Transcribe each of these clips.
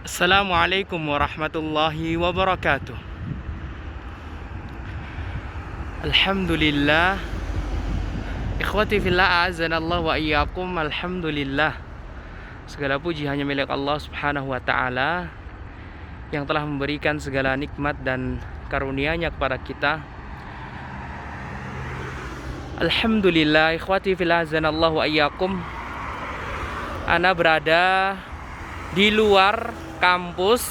Assalamualaikum warahmatullahi wabarakatuh. Alhamdulillah. Ikhwati fillah, a'azanallah wa iyyakum. Alhamdulillah. Segala puji hanya milik Allah subhanahu wa ta'ala, yang telah memberikan segala nikmat dan karunia-Nya kepada kita. Alhamdulillah. Ikhwati fillah, a'azanallah wa iyyakum. Ana berada di luar kampus,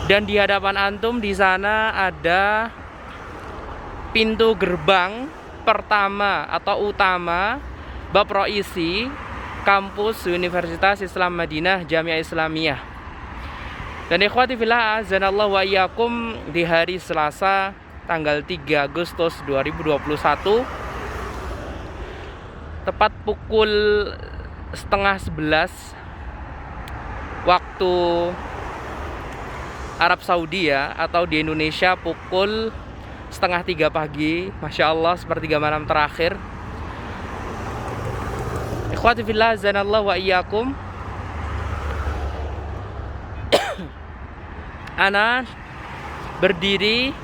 dan di hadapan antum di sana ada pintu gerbang pertama atau utama bab Roisi kampus Universitas Islam Madinah Jamiah Islamiyah. Dan ikhwati fillah, azanallahu wa iyyakum, di hari Selasa tanggal 3 Agustus 2021 tepat pukul setengah 11 waktu Arab Saudi ya, atau di Indonesia pukul setengah 3 pagi. Masya Allah, sepertiga malam terakhir. Ikhwati fillah, azanallahu wa iyyakum. Ana berdiri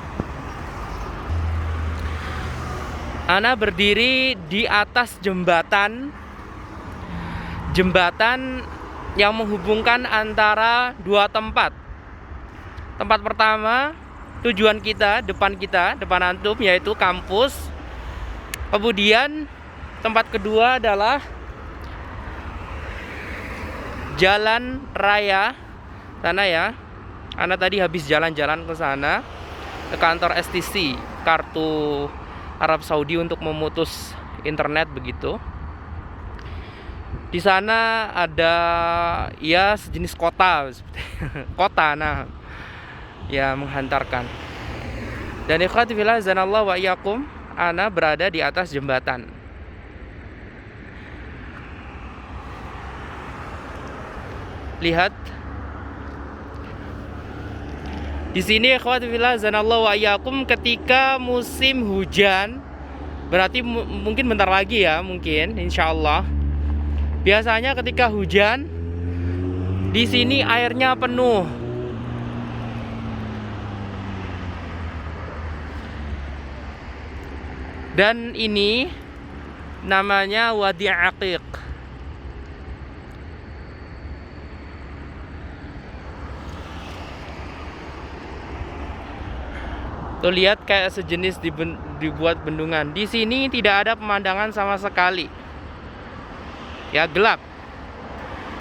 di atas jembatan yang menghubungkan antara dua tempat. Tempat pertama, tujuan kita, depan antum, yaitu kampus. Kemudian tempat kedua adalah jalan raya sana ya. Ana tadi habis jalan-jalan ke sana, ke kantor STC, kartu Arab Saudi untuk memutus internet begitu. Di sana ada ya sejenis kota kota, nah ya, menghantarkan. Dan ikhwati fillah, zanallahu wa iyyakum, ana berada di atas jembatan. Lihat di sini ikhwati fillah, zanallahu wa iyyakum, ketika musim hujan, berarti mungkin bentar lagi ya, mungkin insyaallah. Biasanya ketika hujan di sini airnya penuh. Dan ini namanya Wadi Aqiq. Tuh lihat, kayak sejenis dibuat bendungan. Di sini tidak ada pemandangan sama sekali. Ya, gelap.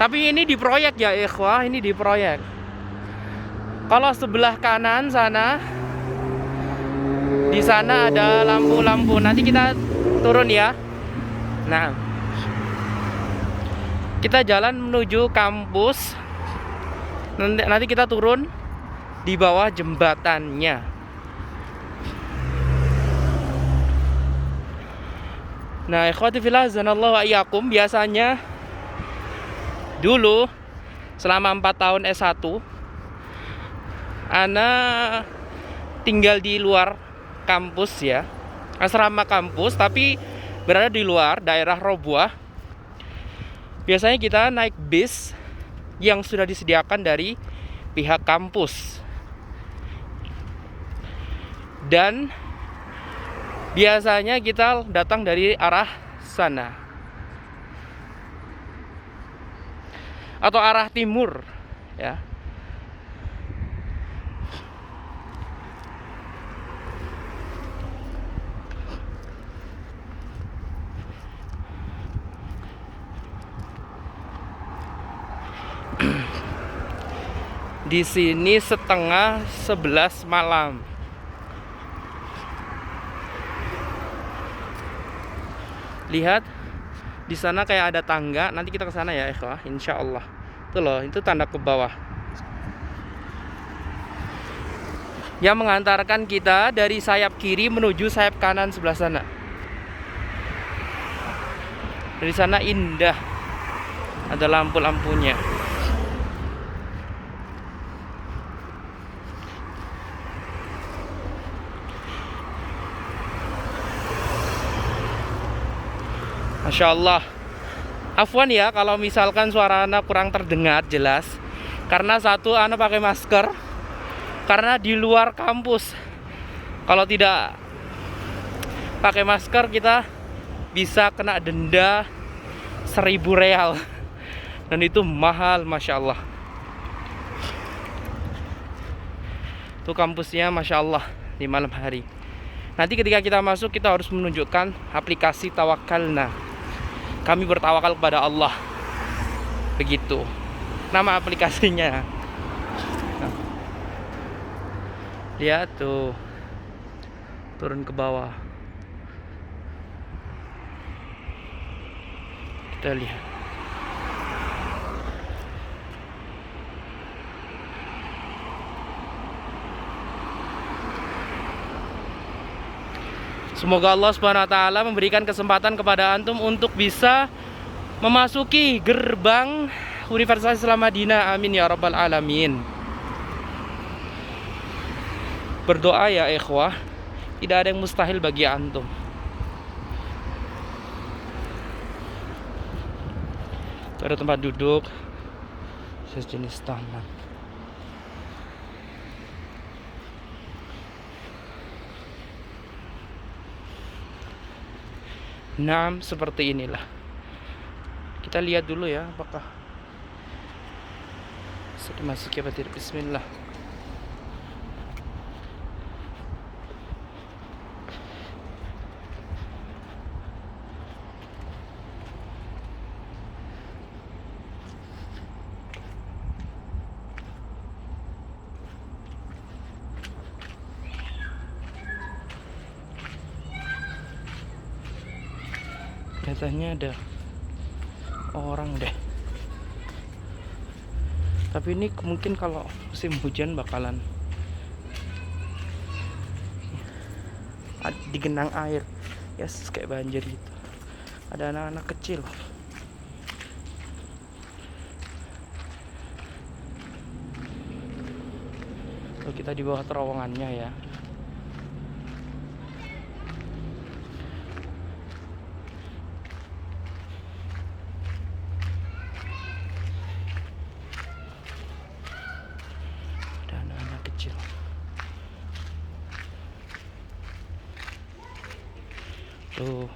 Tapi ini diproyek ya ikhwah, ini diproyek. Kalau sebelah kanan sana, di sana ada lampu-lampu. Nanti kita turun ya. Nah, kita jalan menuju kampus. Nanti kita turun di bawah jembatannya. Nah, ikhwati fillah, zanallahu wa iyyakum, biasanya dulu selama 4 tahun S1 ana tinggal di luar kampus ya, asrama kampus, tapi berada di luar daerah Robuah. Biasanya kita naik bis yang sudah disediakan dari pihak kampus, dan biasanya kita datang dari arah sana atau arah timur ya. Di sini setengah 11 malam. Lihat di sana kayak ada tangga. Nanti kita ke sana ya ikhwah, insyaallah. Tuh loh, itu tanda ke bawah yang mengantarkan kita dari sayap kiri menuju sayap kanan sebelah sana. Dari sana indah, ada lampu-lampunya. Masya Allah. Afwan ya kalau misalkan suara anak kurang terdengar jelas. Karena satu, ana pakai masker. Karena di luar kampus, kalau tidak pakai masker kita bisa kena denda 1.000 real. Dan itu mahal, Masya Allah. Itu kampusnya, Masya Allah, di malam hari. Nanti ketika kita masuk, kita harus menunjukkan aplikasi Tawakkalna. Kami bertawakal kepada Allah. Begitu nama aplikasinya. Nah, lihat tuh, turun ke bawah. Kita lihat. Semoga Allah Subhanahu wa taala memberikan kesempatan kepada antum untuk bisa memasuki gerbang Universitas Islam Madinah. Amin ya rabbal alamin. Berdoa ya ikhwah, tidak ada yang mustahil bagi antum. Itu ada tempat duduk sejenis taman. Nah, seperti inilah. Kita lihat dulu ya, apakah sudah masuk ya, bismillah. Kelihatannya ada orang deh. Tapi ini mungkin kalau musim hujan bakalan digenang air. Ya, kayak banjir gitu. Ada anak-anak kecil. Kalau kita di bawah terowongannya ya. Tuh.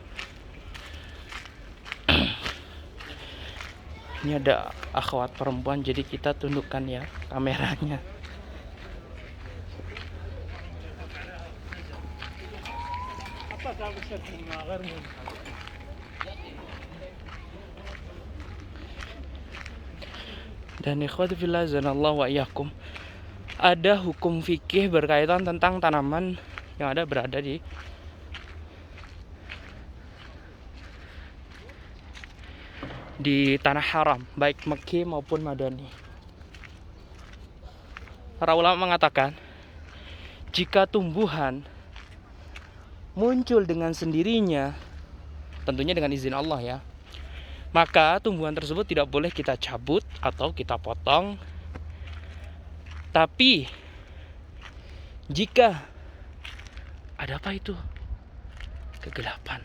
Ini ada akhwat perempuan, jadi kita tundukkan ya kameranya. Dan ikhwati fillah azanallahu wa iyyakum, ada hukum fikih berkaitan tentang tanaman yang ada berada di tanah haram, baik Mekki maupun Madani. Para ulama mengatakan, jika tumbuhan muncul dengan sendirinya, tentunya dengan izin Allah ya, maka tumbuhan tersebut tidak boleh kita cabut atau kita potong. Tapi jika ada apa itu? Kegelapan.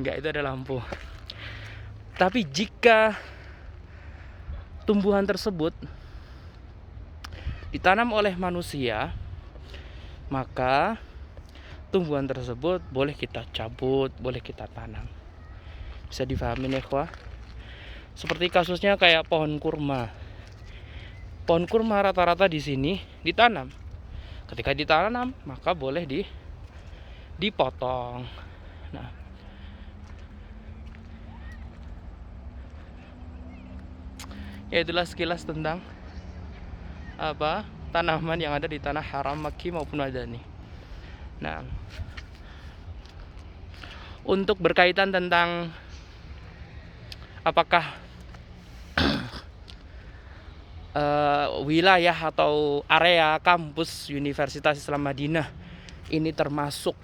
Enggak, itu ada lampu. Tapi jika tumbuhan tersebut ditanam oleh manusia, maka tumbuhan tersebut boleh kita cabut, boleh kita tanam. Bisa difahami ya, ikhwah? Seperti kasusnya kayak pohon kurma. Pohon kurma rata-rata di sini ditanam. Ketika ditanam, maka boleh dipotong. Nah, ya itulah sekilas tentang tanaman yang ada di tanah haram Mekki maupun Madani. Nah, untuk berkaitan tentang apakah wilayah atau area kampus Universitas Islam Madinah ini termasuk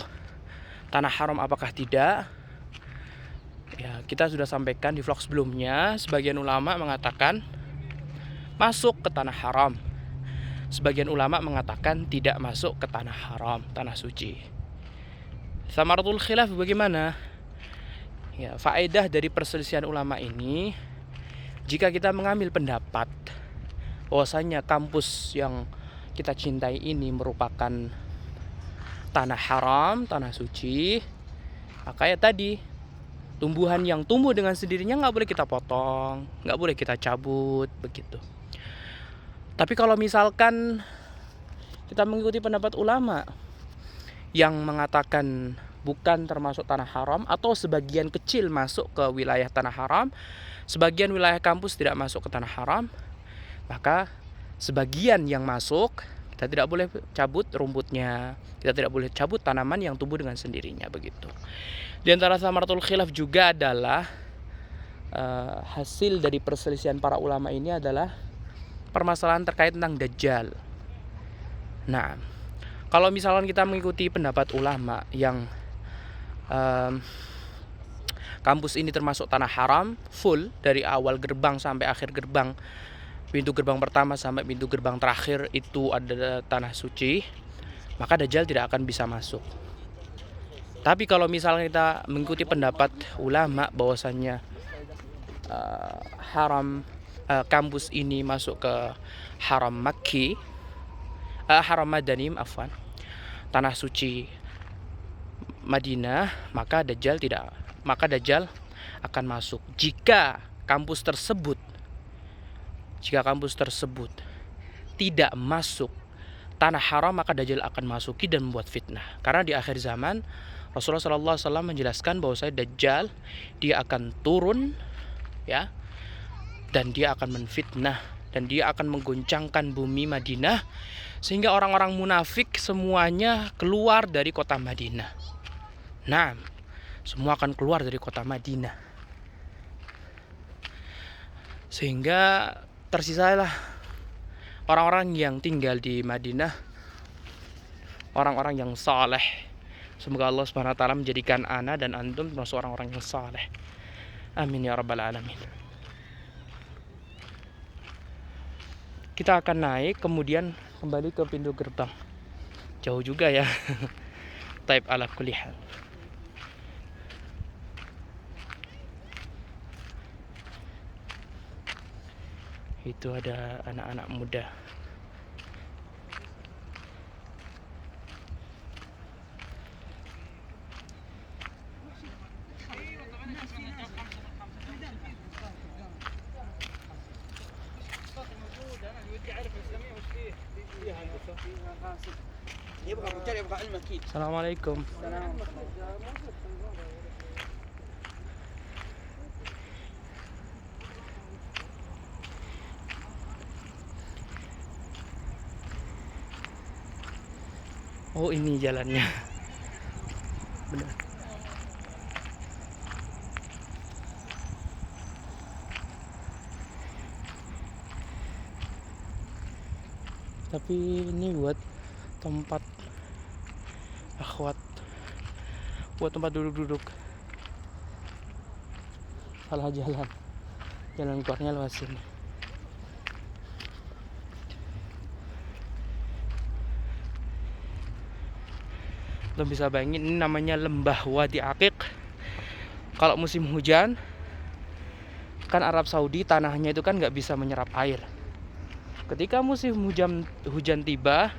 tanah haram apakah tidak, ya kita sudah sampaikan di vlog sebelumnya. Sebagian ulama mengatakan masuk ke tanah haram, sebagian ulama mengatakan tidak masuk ke tanah haram, tanah suci. Samaratul khilaf bagaimana? Ya, faedah dari perselisihan ulama ini jika kita mengambil pendapat bahwasanya kampus yang kita cintai ini merupakan tanah haram, tanah suci, maka ya tadi, tumbuhan yang tumbuh dengan sendirinya nggak boleh kita potong, nggak boleh kita cabut, begitu. Tapi kalau misalkan kita mengikuti pendapat ulama yang mengatakan bukan termasuk tanah haram, atau sebagian kecil masuk ke wilayah tanah haram, sebagian wilayah kampus tidak masuk ke tanah haram, maka sebagian yang masuk kita tidak boleh cabut rumputnya, kita tidak boleh cabut tanaman yang tumbuh dengan sendirinya, begitu. Di antara samaratul khilaf juga adalah hasil dari perselisihan para ulama ini adalah permasalahan terkait tentang Dajjal. Nah, kalau misalkan kita mengikuti pendapat ulama yang kampus ini termasuk tanah haram full dari awal gerbang sampai akhir gerbang, pintu gerbang pertama sampai pintu gerbang terakhir itu ada tanah suci, maka Dajjal tidak akan bisa masuk. Tapi kalau misalnya kita mengikuti pendapat ulama bahwasannya kampus ini masuk ke haram Makki, haram Madani, tanah suci Madinah, maka Dajjal akan masuk. Jika kampus tersebut tidak masuk tanah haram, maka Dajjal akan masuki dan membuat fitnah. Karena di akhir zaman Rasulullah SAW menjelaskan bahwa Dajjal dia akan turun, ya, dan dia akan menfitnah, dan dia akan mengguncangkan bumi Madinah sehingga orang-orang munafik semuanya keluar dari kota Madinah. Nah, semua akan keluar dari kota Madinah, sehingga tersisalah orang-orang yang tinggal di Madinah, orang-orang yang saleh. Semoga Allah Subhanahu wa taala menjadikan ana dan antum termasuk orang-orang yang saleh. Amin ya rabbal alamin. Kita akan naik kemudian kembali ke pintu gerbang. Jauh juga ya. Taib ala kulli hal. Itu ada anak-anak muda. Assalamualaikum. Oh, ini jalannya. Benar. Tapi ini buat tempat akhwat, buat tempat duduk-duduk. Salah jalan. Jalan keluarnya lewat sini. Lo bisa bayangin, ini namanya lembah Wadi Aqiq. Kalau musim hujan, kan Arab Saudi tanahnya itu kan nggak bisa menyerap air. Ketika musim hujan tiba,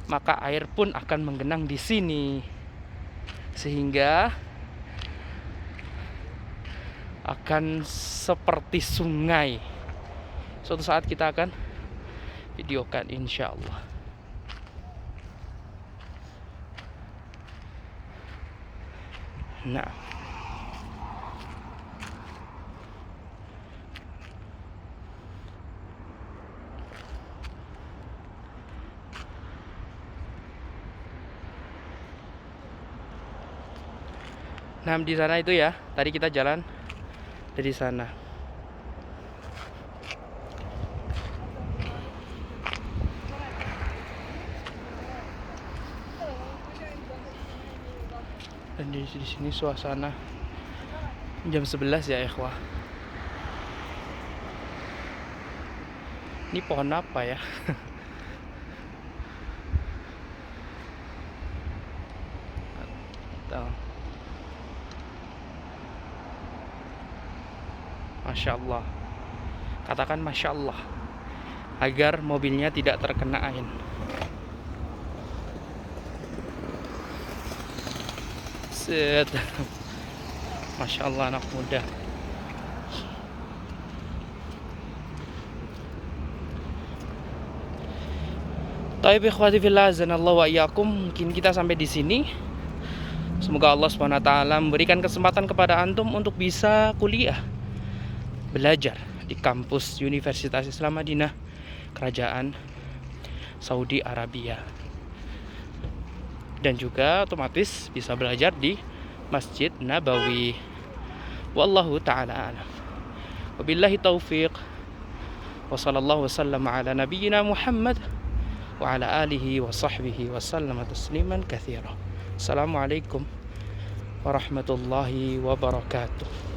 maka air pun akan menggenang di sini, sehingga akan seperti sungai. Suatu saat kita akan videokan insya Allah. Nah, di sana itu ya. Tadi kita jalan dari sana. Dan di sini suasana jam 11 ya, ikhwah. Ini pohon apa ya? Masya Allah. katakan Masya Allah, agar mobilnya tidak terkena angin. Set. Masya Allah, anak muda. Taib ikhwati fillah, azanallahu wa iyyakum. Mungkin kita sampai di sini. Semoga Allah SWT memberikan kesempatan kepada antum untuk bisa kuliah, belajar di kampus Universitas Islam Madinah, Kerajaan Saudi Arabia. Dan juga otomatis bisa belajar di Masjid Nabawi. Wallahu ta'ala a'lam. Wabillahi taufiq. Wa sallallahu wasallam ala nabiyyina Muhammad wa ala alihi wa sahbihi wa sallama tasliman katsira. Assalamualaikum warahmatullahi wabarakatuh.